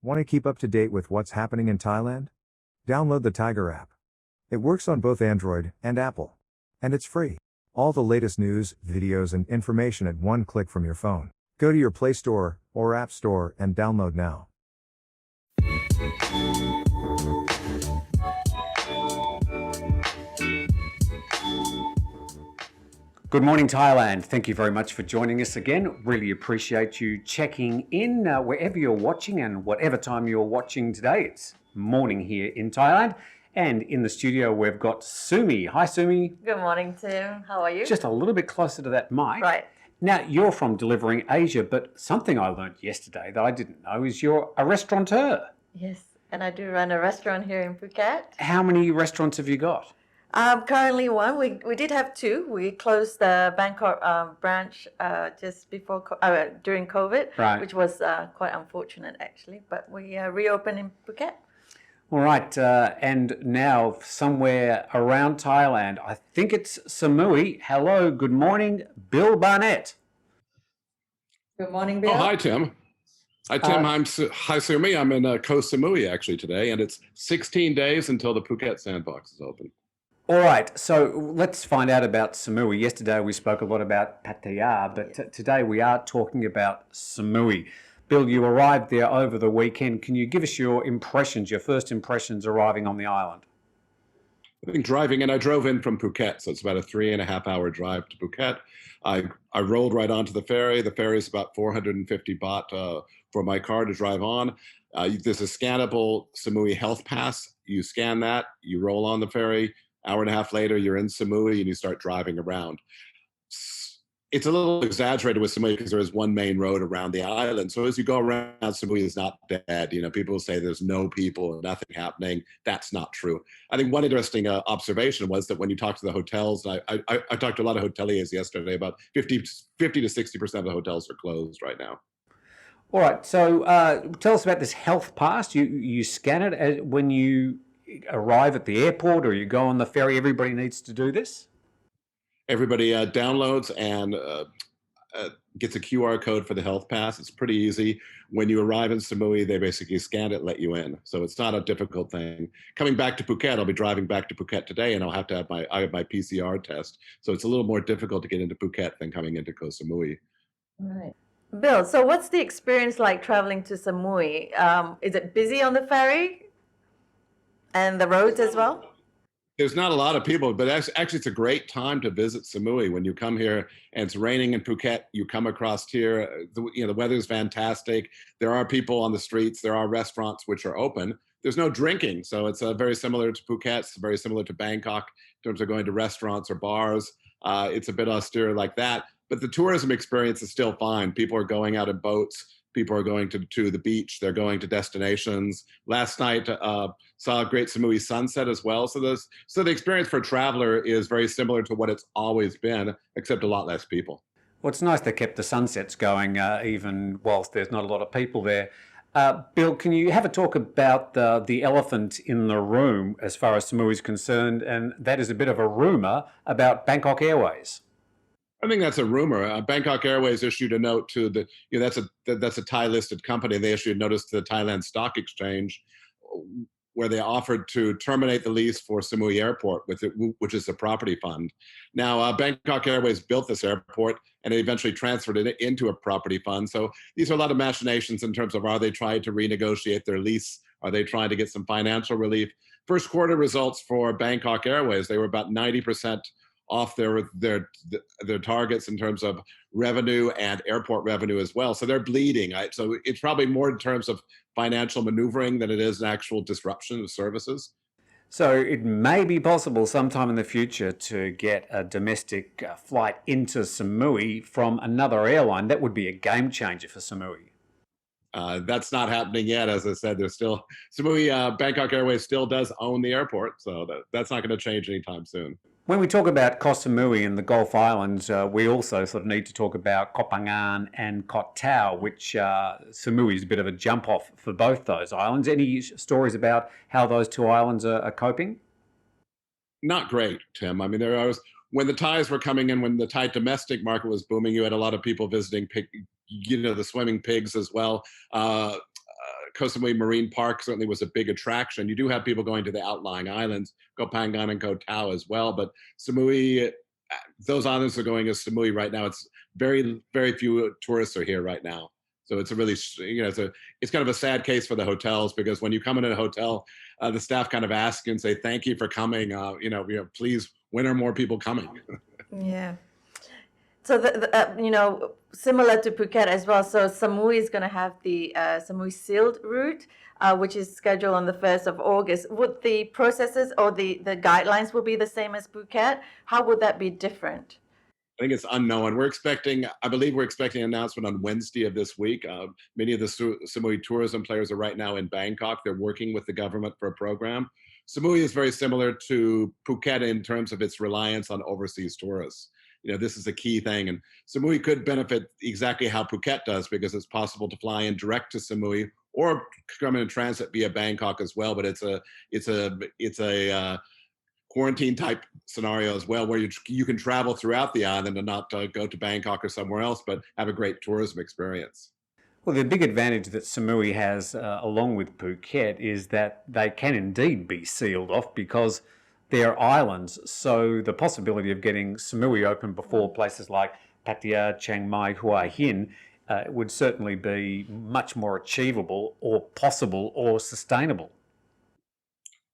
Want to keep up to date with what's happening in Thailand? Download the Thaiger app. It works on both Android and Apple. And it's free. All the latest news, videos, and information at one click from your phone. Go to your Play Store or App Store and download now. Good morning, Thailand. Thank you very much for joining us again. Really appreciate you checking in wherever you're watching and whatever time you're watching today. It's morning here in Thailand. And in the studio, we've got Sumi. Hi, Sumi. Good morning, Tim. How are you? Just a little bit closer to that mic. Right. Now, you're from Delivering Asia, but something I learned yesterday that I didn't know is you're a restaurateur. Yes, and I do run a restaurant here in Phuket. How many restaurants have you got? Currently one. We did have two. We closed the Bangkok branch just before during COVID, Right. which was quite unfortunate actually. But we reopened in Phuket. All right, and now somewhere around Thailand, I think it's Samui. Hello, good morning, Bill Barnett. Good morning, Bill. Oh, hi, Tim. Hi, Tim. Hi, Sumi. I'm in Koh Samui actually today, and it's 16 days until the Phuket Sandbox is open. All right, so let's find out about Samui. Yesterday we spoke a lot about Pattaya, but today we are talking about Samui. Bill, you arrived there over the weekend. Can you give us your impressions, your first impressions arriving on the island? I think driving in, I drove in from Phuket, so it's about a 3.5-hour drive to Phuket. I rolled right onto the ferry. The ferry is about 450 baht for my car to drive on. There's a scannable Samui Health Pass. You scan that, you roll on the ferry. Hour and a half later, you're in Samui and you start driving around. It's a little exaggerated with Samui because there is one main road around the island. So as you go around, Samui is not dead. You know, people say there's no people, nothing happening. That's not true. I think one interesting observation was that when you talk to the hotels, I talked to a lot of hoteliers yesterday, about 50 to 60% of the hotels are closed right now. All right, so tell us about this health pass. You scan it when you arrive at the airport or you go on the ferry. Everybody needs to do this? Everybody downloads and gets a QR code for the health pass. It's pretty easy. When you arrive in Samui, they basically scan it, let you in. So it's not a difficult thing. Coming back to Phuket, I'll be driving back to Phuket today, and I'll have to have my PCR test. So it's a little more difficult to get into Phuket than coming into Koh Samui. Right. Bill, so what's the experience like traveling to Samui? Is it busy on the ferry and the roads as well? There's not a lot of people, but actually it's a great time to visit Samui. When you come here and it's raining in Phuket, you come across here, the weather's fantastic. There are people on the streets. There are restaurants which are open. There's no drinking, so it's very similar to Phuket. It's very similar to Bangkok in terms of going to restaurants or bars. It's a bit austere like that, but the tourism experience is still fine. People are going out in boats. People are going to the beach. They're going to destinations. Last night saw a great Samui sunset as well. So the experience for a traveler is very similar to what it's always been, except a lot less people. Well, it's nice they kept the sunsets going even whilst there's not a lot of people there. Bill, can you have a talk about the elephant in the room as far as Samui is concerned? And that is a bit of a rumour about Bangkok Airways. I think that's a rumor. Bangkok Airways issued a note to that's a Thai listed company. They issued a notice to the Thailand Stock Exchange where they offered to terminate the lease for Samui Airport, which is a property fund. Now, Bangkok Airways built this airport and they eventually transferred it into a property fund. So these are a lot of machinations in terms of, are they trying to renegotiate their lease? Are they trying to get some financial relief? First quarter results for Bangkok Airways, they were about 90% off their targets in terms of revenue and airport revenue as well. So they're bleeding. So it's probably more in terms of financial maneuvering than it is an actual disruption of services. So it may be possible sometime in the future to get a domestic flight into Samui from another airline. That would be a game changer for Samui. That's not happening yet. As I said, there's still Samui, Bangkok Airways still does own the airport. So that's not going to change anytime soon. When we talk about Koh Samui and the Gulf Islands, we also sort of need to talk about Koh Phangan and Koh Tao, which Samui is a bit of a jump off for both those islands. Any stories about how those two islands are coping? Not great, Tim. I mean, when the Thais were coming in, when the Thai domestic market was booming, you had a lot of people visiting the swimming pigs as well. Koh Samui Marine Park certainly was a big attraction. You do have people going to the outlying islands, Koh Phangan and Koh Tao as well, but Samui, those islands are going as Samui right now. It's very, very few tourists are here right now. So it's a really, it's kind of a sad case for the hotels, because when you come in a hotel, the staff kind of ask and say, thank you for coming. Please, when are more people coming? Yeah. So, similar to Phuket as well. So Samui is going to have the Samui sealed route, which is scheduled on the 1st of August. Would the processes or the guidelines will be the same as Phuket? How would that be different? I think it's unknown. I believe we're expecting an announcement on Wednesday of this week. Many of the Samui tourism players are right now in Bangkok. They're working with the government for a program. Samui is very similar to Phuket in terms of its reliance on overseas tourists. This is a key thing. And Samui could benefit exactly how Phuket does, because it's possible to fly in direct to Samui or come in transit via Bangkok as well. But it's a quarantine type scenario as well, where you can travel throughout the island and not go to Bangkok or somewhere else, but have a great tourism experience. Well, the big advantage that Samui has, along with Phuket, is that they can indeed be sealed off because they're islands. So the possibility of getting Samui open before places like Pattaya, Chiang Mai, Hua Hin would certainly be much more achievable or possible or sustainable.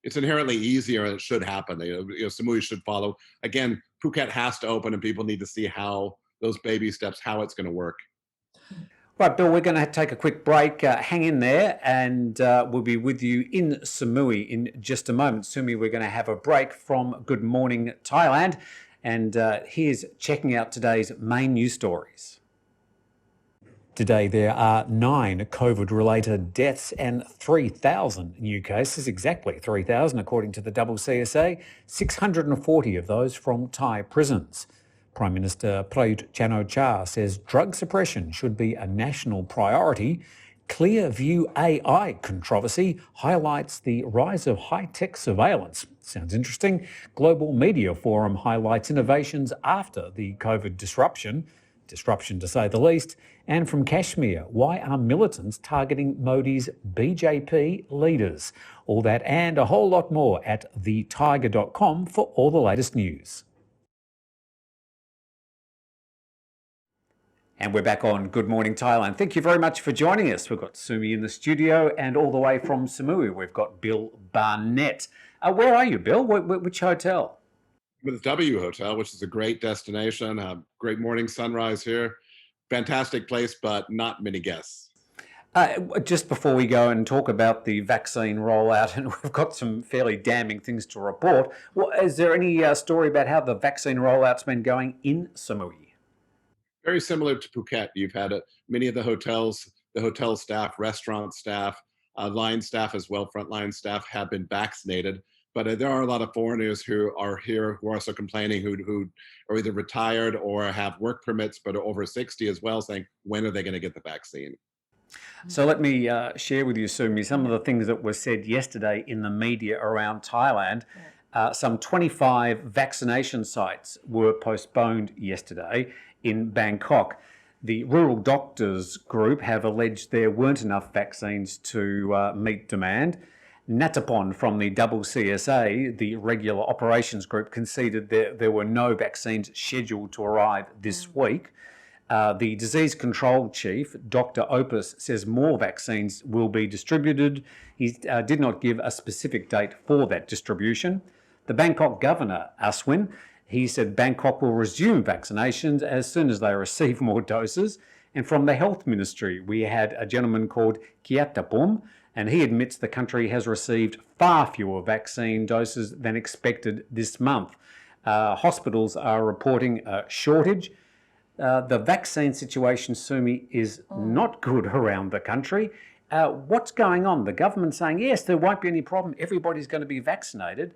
It's inherently easier, and it should happen. Samui should follow. Again, Phuket has to open, and people need to see how those baby steps, how it's going to work. Right, Bill, we're going to take a quick break. Hang in there, and we'll be with you in Samui in just a moment. Sumi, we're going to have a break from Good Morning Thailand, and here's checking out today's main news stories. Today, there are 9 COVID-related deaths and 3,000 new cases, exactly 3,000 according to the CCSA, 640 of those from Thai prisons. Prime Minister Prayut Chan-o-cha says drug suppression should be a national priority. Clearview AI controversy highlights the rise of high-tech surveillance. Sounds interesting. Global Media Forum highlights innovations after the COVID disruption to say the least. And from Kashmir, why are militants targeting Modi's BJP leaders? All that and a whole lot more at thethaiger.com for all the latest news. And we're back on Good Morning Thailand. Thank you very much for joining us. We've got Sumi in the studio, and all the way from Samui, we've got Bill Barnett. Where are you, Bill? Which hotel? With the W Hotel, which is a great destination, great morning sunrise here. Fantastic place, but not many guests. Just before we go and talk about the vaccine rollout, and we've got some fairly damning things to report, is there any story about how the vaccine rollout's been going in Samui? Very similar to Phuket. You've had many of the hotel staff, restaurant staff, line staff as well, frontline staff have been vaccinated. But there are a lot of foreigners who are here who are also complaining, who are either retired or have work permits but are over 60 as well, saying, when are they going to get the vaccine? So let me share with you, Sumi, some of the things that were said yesterday in the media around Thailand. Some 25 vaccination sites were postponed yesterday in Bangkok. The rural doctors group have alleged there weren't enough vaccines to meet demand. Natapon from the CCSA, the regular operations group, conceded there were no vaccines scheduled to arrive this week. The disease control chief, Dr. Opus, says more vaccines will be distributed. He did not give a specific date for that distribution. The Bangkok governor, Aswin, he said Bangkok will resume vaccinations as soon as they receive more doses. And from the health ministry, we had a gentleman called Kiatapum, and he admits the country has received far fewer vaccine doses than expected this month. Hospitals are reporting a shortage. The vaccine situation, Sumi, is not good around the country. What's going on? The government's saying, yes, there won't be any problem. Everybody's going to be vaccinated.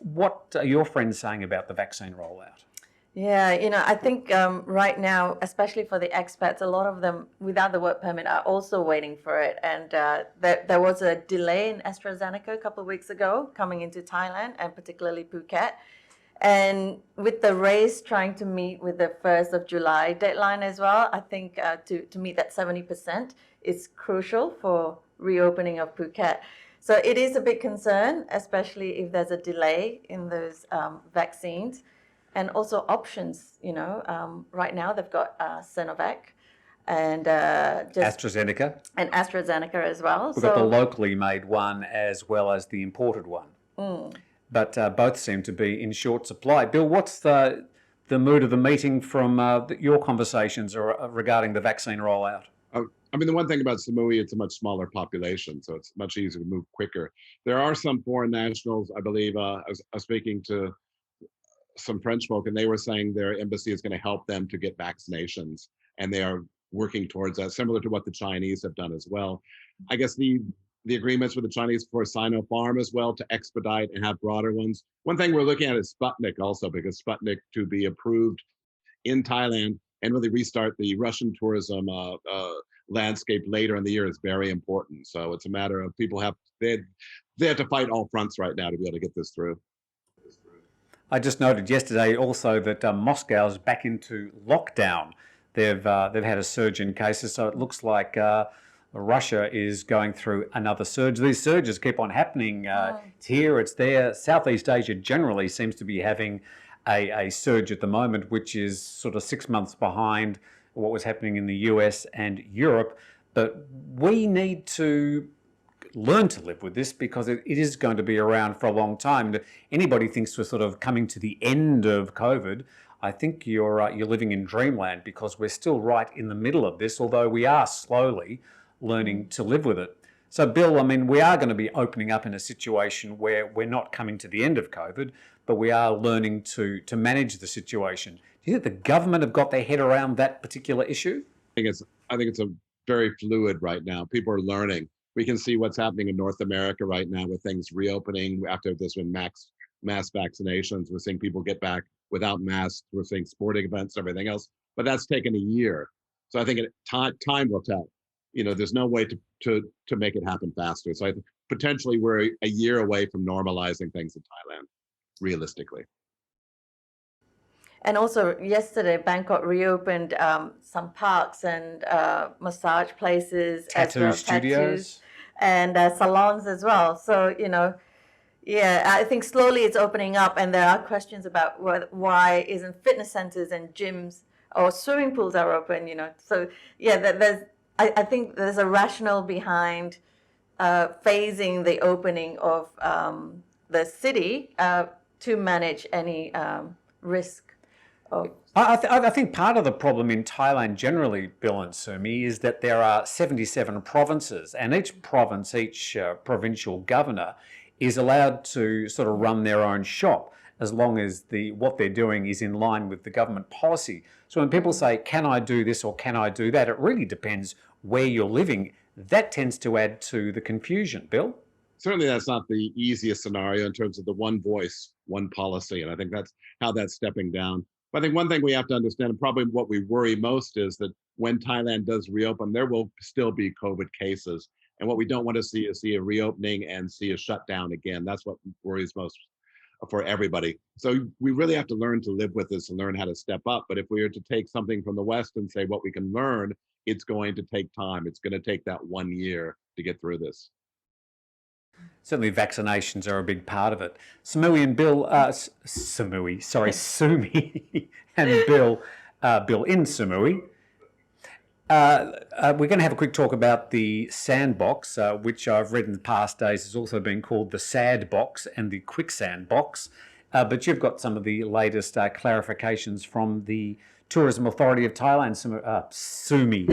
What are your friends saying about the vaccine rollout? Yeah, I think right now, especially for the expats, a lot of them without the work permit are also waiting for it. And there was a delay in AstraZeneca a couple of weeks ago coming into Thailand, and particularly Phuket. And with the race trying to meet with the 1st of July deadline as well, I think to meet that 70% is crucial for reopening of Phuket. So it is a big concern, especially if there's a delay in those vaccines, and also options. Right now they've got Sinovac and AstraZeneca. And AstraZeneca as well. We've got the locally made one as well as the imported one. But both seem to be in short supply. Bill, what's the mood of the meeting from your conversations regarding the vaccine rollout? I mean, the one thing about Samui, it's a much smaller population, so it's much easier to move quicker. There are some foreign nationals, I believe. I was speaking to some French folk, and they were saying their embassy is going to help them to get vaccinations, and they are working towards that, similar to what the Chinese have done as well. I guess the agreements with the Chinese for Sinopharm as well to expedite and have broader ones. One thing we're looking at is Sputnik also, because Sputnik to be approved in Thailand and really restart the Russian tourism landscape later in the year is very important. So it's a matter of people they have to fight all fronts right now to be able to get this through. I just noted yesterday also that Moscow's back into lockdown. They've had a surge in cases, so it looks like Russia is going through another surge. These surges keep on happening. It's here, it's there. Southeast Asia generally seems to be having a surge at the moment, which is sort of 6 months behind what was happening in the US and Europe. But we need to learn to live with this because it is going to be around for a long time. If anybody thinks we're sort of coming to the end of COVID, I think you're living in dreamland, because we're still right in the middle of this, although we are slowly learning to live with it. So, Bill, I mean, we are going to be opening up in a situation where we're not coming to the end of COVID, but we are learning to manage the situation. Do you think the government have got their head around that particular issue? I think it's a very fluid right now. People are learning. We can see what's happening in North America right now with things reopening after this when mass vaccinations. We're seeing people get back without masks. We're seeing sporting events, everything else, but that's taken a year. So I think time will tell. There's no way to make it happen faster. So I think potentially we're a year away from normalizing things in Thailand, realistically. And also yesterday, Bangkok reopened some parks and massage places, tattoo studios, and salons as well. So I think slowly it's opening up, and there are questions about why isn't fitness centers and gyms or swimming pools are open. So I think there's a rationale behind phasing the opening of the city to manage any risk. I think part of the problem in Thailand generally, Bill and Sumi, is that there are 77 provinces, and each province, each provincial governor is allowed to sort of run their own shop as long as what they're doing is in line with the government policy. So when people say, can I do this or can I do that, it really depends where you're living. That tends to add to the confusion. Bill? Certainly that's not the easiest scenario in terms of the one voice, one policy, and I think that's how that's stepping down. But I think one thing we have to understand, and probably what we worry most, is that when Thailand does reopen, there will still be COVID cases. And what we don't want to see is a reopening and see a shutdown again. That's what worries most for everybody. So we really have to learn to live with this and learn how to step up. But if we are to take something from the West and say what we can learn, it's going to take time. It's going to take that 1 year to get through this. Certainly vaccinations are a big part of it. Sumi and Bill, Sumi and Bill in Samui. We're going to have a quick talk about the Sandbox, which I've read in the past days has also been called the Sandbox and the Quicksand Box. But you've got some of the latest clarifications from the Tourism Authority of Thailand, Sumi.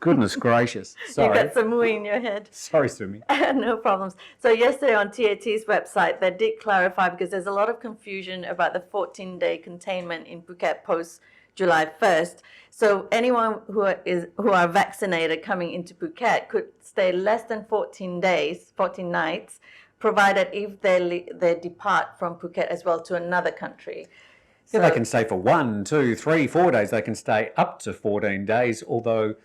Goodness gracious. Sorry. You got Samui in your head. Sorry, Sumi. No problems. So yesterday on TAT's website, they did clarify, because there's a lot of confusion about the 14-day containment in Phuket post July 1st. So anyone who are vaccinated coming into Phuket could stay less than 14 days, 14 nights, provided if they depart from Phuket as well to another country. So they can stay for 1, 2, 3, 4 days. They can stay up to 14 days, although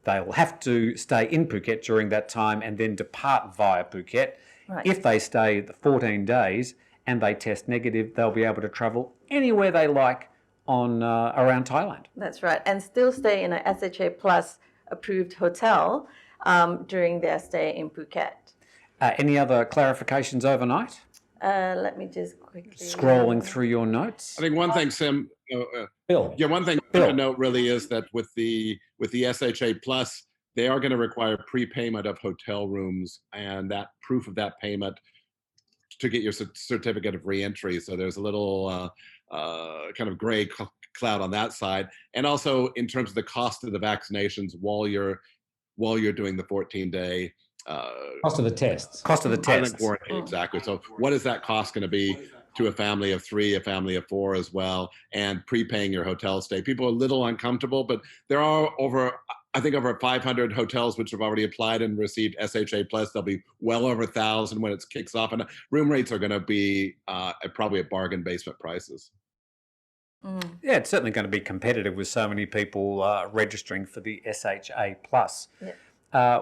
they will have to stay in Phuket during that time and then depart via Phuket. Right. If they stay the 14 days and they test negative, they'll be able to travel anywhere they like around Thailand. That's right, and still stay in a SHA Plus approved hotel. during their stay in Phuket. Any other clarifications overnight? Let me just quickly... Scrolling through your notes. I think one thing, Sim, Bill. yeah, one thing Bill. to note really is that with the SHA Plus, they are going to require prepayment of hotel rooms and that proof of that payment to get your certificate of reentry. So there's a little kind of gray cloud on that side. And also in terms of the cost of the vaccinations while you're doing the 14-day Cost of the tests. Cost of the tests. Quarantine, exactly. So what is that cost going to be to a family of 3, a family of 4 as well, and prepaying your hotel stay? People are a little uncomfortable, but there are over 500 hotels which have already applied and received SHA Plus. There'll be well over 1,000 when it kicks off, and room rates are going to be probably at bargain basement prices. Yeah, it's certainly going to be competitive with so many people registering for the SHA Plus. Yeah.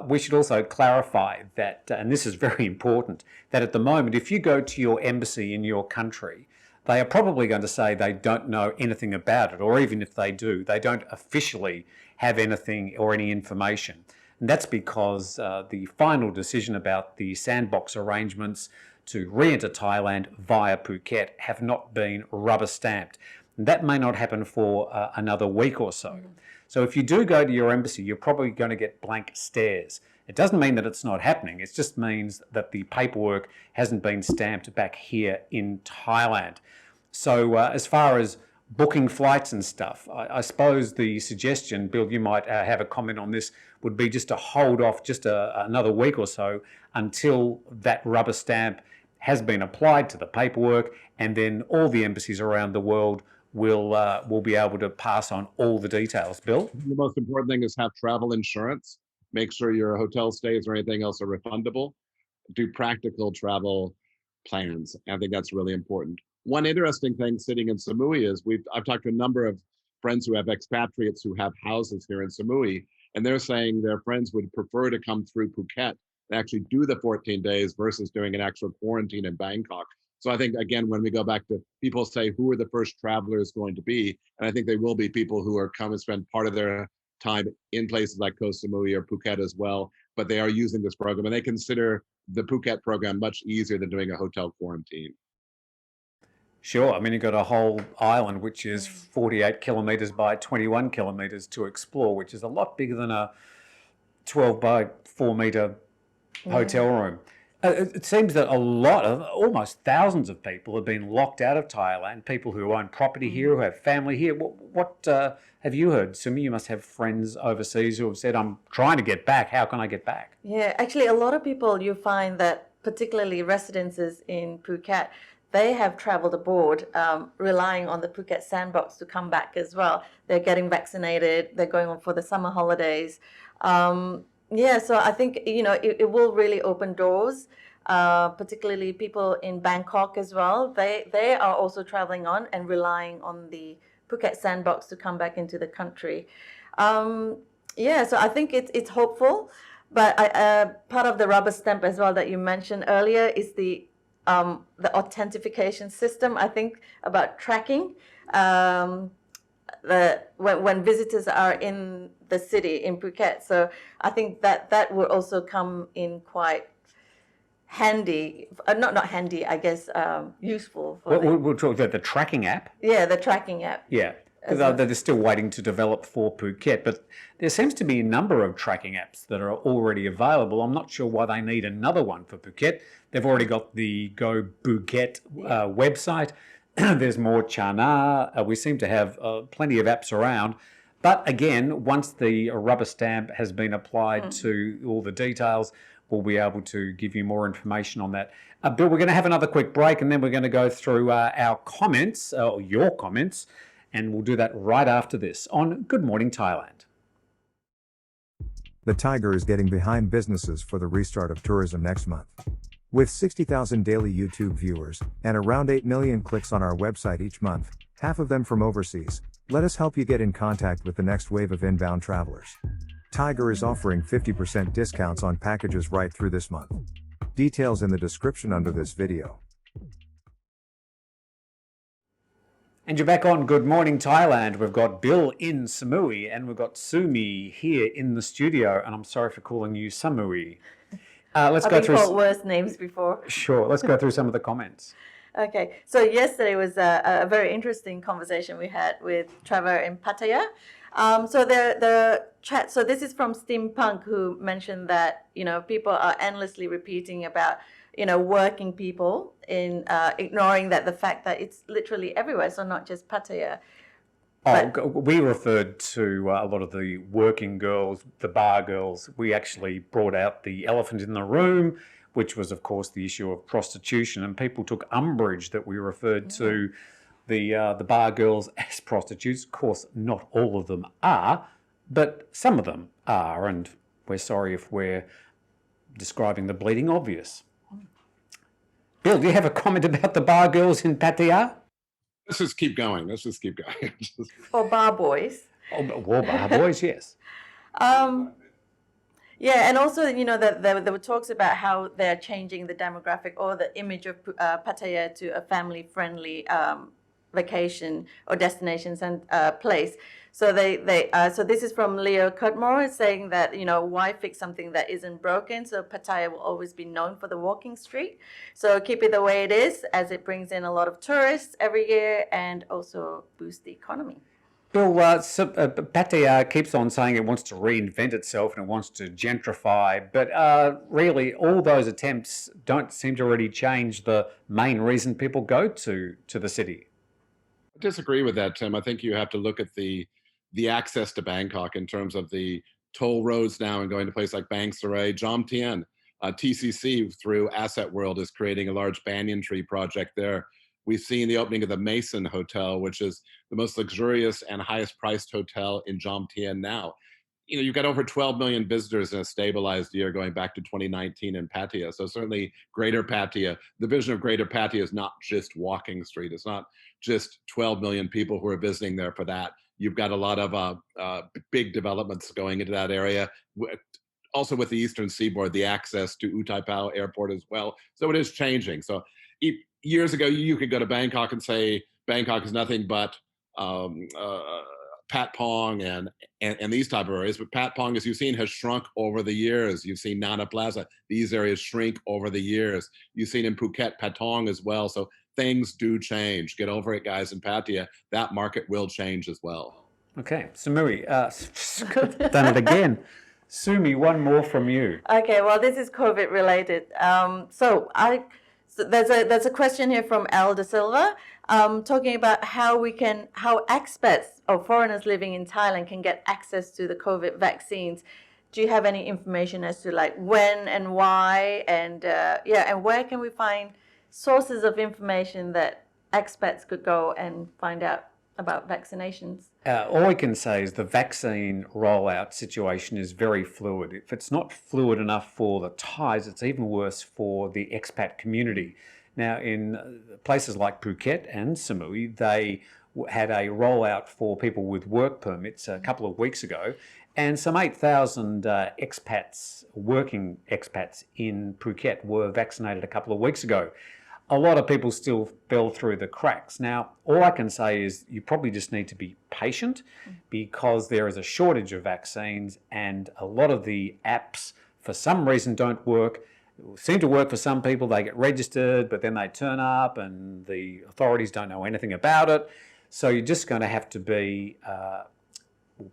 We should also clarify that, and this is very important, that at the moment, if you go to your embassy in your country, they are probably going to say they don't know anything about it, or even if they do, they don't officially have anything or any information. And that's because the final decision about the Sandbox arrangements to re-enter Thailand via Phuket have not been rubber stamped. And that may not happen for another week or so. So if you do go to your embassy, you're probably going to get blank stares. It doesn't mean that it's not happening. It just means that the paperwork hasn't been stamped back here in Thailand. So as far as booking flights and stuff, I suppose the suggestion, Bill, you might have a comment on this, would be just to hold off just another week or so until that rubber stamp has been applied to the paperwork, and then all the embassies around the world will be able to pass on all the details. Bill? The most important thing is have travel insurance. Make sure your hotel stays or anything else are refundable. Do practical travel plans. I think that's really important. One interesting thing sitting in Samui is I've talked to a number of friends who have expatriates who have houses here in Samui, and they're saying their friends would prefer to come through Phuket and actually do the 14 days versus doing an actual quarantine in Bangkok. So I think, again, when we go back to people say, who are the first travelers going to be? And I think they will be people who are come and spend part of their time in places like Koh Samui or Phuket as well, but they are using this program and they consider the Phuket program much easier than doing a hotel quarantine. Sure. I mean, you've got a whole island, which is 48 kilometres by 21 kilometres to explore, which is a lot bigger than a 12 by 4 metre hotel room. It seems that almost thousands of people have been locked out of Thailand, people who own property here, who have family here. What have you heard? Sumi, you must have friends overseas who have said, I'm trying to get back. How can I get back? Yeah, actually, a lot of people, you find that particularly residences in Phuket, they have traveled abroad, relying on the Phuket Sandbox to come back as well. They're getting vaccinated. They're going on for the summer holidays. Yeah, so I think, it will really open doors, particularly people in Bangkok as well. They are also traveling on and relying on the Phuket Sandbox to come back into the country. Yeah, so I think it's hopeful, but part of the rubber stamp as well that you mentioned earlier is the authentication system, I think, about tracking. When visitors are in the city in Phuket. So I think that will also come in quite handy, not handy, I guess, useful. We'll talk about the tracking app. Yeah, the tracking app. Yeah, they're still waiting to develop for Phuket, but there seems to be a number of tracking apps that are already available. I'm not sure why they need another one for Phuket. They've already got the Go Phuket website. There's more Chana. We seem to have plenty of apps around. But again, once the rubber stamp has been applied to all the details, we'll be able to give you more information on that. Bill, we're going to have another quick break and then we're going to go through our comments, or your comments, and we'll do that right after this on Good Morning Thailand. The Thaiger is getting behind businesses for the restart of tourism next month. With 60,000 daily YouTube viewers, and around 8 million clicks on our website each month, half of them from overseas, let us help you get in contact with the next wave of inbound travelers. Thaiger is offering 50% discounts on packages right through this month. Details in the description under this video. And you're back on Good Morning Thailand. We've got Bill in Samui and we've got Sumi here in the studio. And I'm sorry for calling you Samui. Let's I've go been through. called worse names before. Sure, let's go through some of the comments. Okay, so yesterday was a very interesting conversation we had with Trevor in Pattaya. So the chat. So this is from Steampunk, who mentioned that people are endlessly repeating about working people in ignoring that the fact that it's literally everywhere. So not just Pattaya. We referred to a lot of the working girls, the bar girls. We actually brought out the elephant in the room, which was, of course, the issue of prostitution, and people took umbrage that we referred to the bar girls as prostitutes. Of course, not all of them are, but some of them are, and we're sorry if we're describing the bleeding obvious. Bill, do you have a comment about the bar girls in Pattaya? Let's just keep going. For bar boys. Oh, well, bar boys, yes. Yeah, and also, that there were talks about how they're changing the demographic or the image of Pattaya to a family-friendly vacation or destinations and place. So so this is from Leo Cudmore saying that why fix something that isn't broken? So Pattaya will always be known for the walking street. So keep it the way it is, as it brings in a lot of tourists every year and also boosts the economy. Bill, Pattaya keeps on saying it wants to reinvent itself and it wants to gentrify, but really all those attempts don't seem to really change the main reason people go to the city. I disagree with that, Tim. I think you have to look at the access to Bangkok in terms of the toll roads now and going to places like Bang Sarai, Jom Tien. TCC through Asset World is creating a large banyan tree project there. We've seen the opening of the Mason Hotel, which is the most luxurious and highest priced hotel in Jom Tien now. You've got over 12 million visitors in a stabilized year going back to 2019 in Pattaya. So certainly Greater Pattaya, the vision of Greater Pattaya is not just walking street. It's not just 12 million people who are visiting there for that. You've got a lot of big developments going into that area. Also with the Eastern Seaboard, the access to Utaipao Airport as well. So it is changing. So years ago, you could go to Bangkok and say Bangkok is nothing but Pat Pong and these type of areas. But Pat Pong, as you've seen, has shrunk over the years. You've seen Nana Plaza. These areas shrink over the years. You've seen in Phuket, Patong as well. So things do change. Get over it, guys, in Pattaya. That market will change as well. Okay, Samui, done it again. Sumi, one more from you. Okay, well, this is COVID related. So there's a question here from Al De Silva, talking about how expats or foreigners living in Thailand can get access to the COVID vaccines. Do you have any information as to when and why, and and where can we find sources of information that expats could go and find out about vaccinations? All I can say is the vaccine rollout situation is very fluid. If it's not fluid enough for the Thais, it's even worse for the expat community. Now, in places like Phuket and Samui, they had a rollout for people with work permits a couple of weeks ago, and some 8,000 expats, working expats in Phuket were vaccinated a couple of weeks ago. A lot of people still fell through the cracks. Now, all I can say is you probably just need to be patient because there is a shortage of vaccines and a lot of the apps, for some reason, don't work. Seem to work for some people. They get registered, but then they turn up and the authorities don't know anything about it. So you're just going to have to be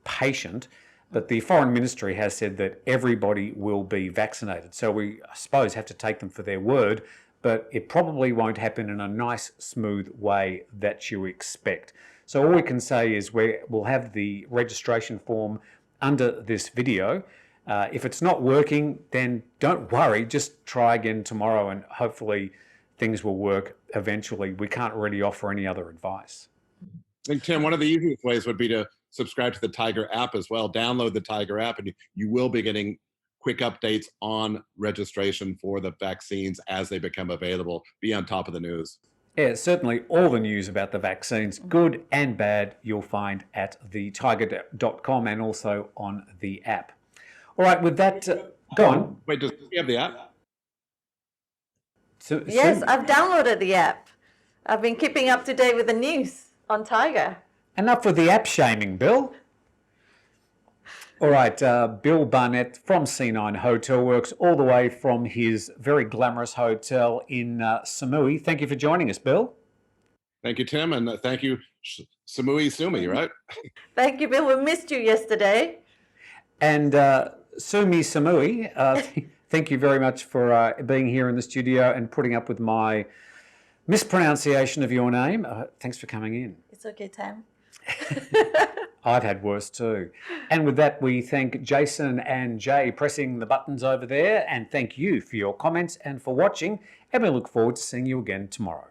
patient. But the Foreign Ministry has said that everybody will be vaccinated. So we, I suppose, have to take them for their word. But it probably won't happen in a nice, smooth way that you expect. So all we can say is we'll have the registration form under this video. If it's not working, then don't worry, just try again tomorrow and hopefully things will work eventually. We can't really offer any other advice. I think, Tim, one of the easiest ways would be to subscribe to the Thaiger app as well. Download the Thaiger app and you will be getting quick updates on registration for the vaccines as they become available. Be on top of the news. Yeah, certainly all the news about the vaccines, good and bad, you'll find at thetiger.com and also on the app. All right, with that, go on. Wait, does he have the app? Yes, I've downloaded the app. I've been keeping up to date with the news. on Thaiger. Enough with the app shaming, Bill. All right, Bill Barnett from C9 Hotel Works, all the way from his very glamorous hotel in Samui. Thank you for joining us, Bill. Thank you, Tim, and thank you, Samui Sumi, right? Thank you, Bill. We missed you yesterday. And Sumi Samui, thank you very much for being here in the studio and putting up with my mispronunciation of your name. Thanks for coming in. It's okay, Tam. I've had worse too. And with that, we thank Jason and Jay pressing the buttons over there, and thank you for your comments and for watching, and we look forward to seeing you again tomorrow.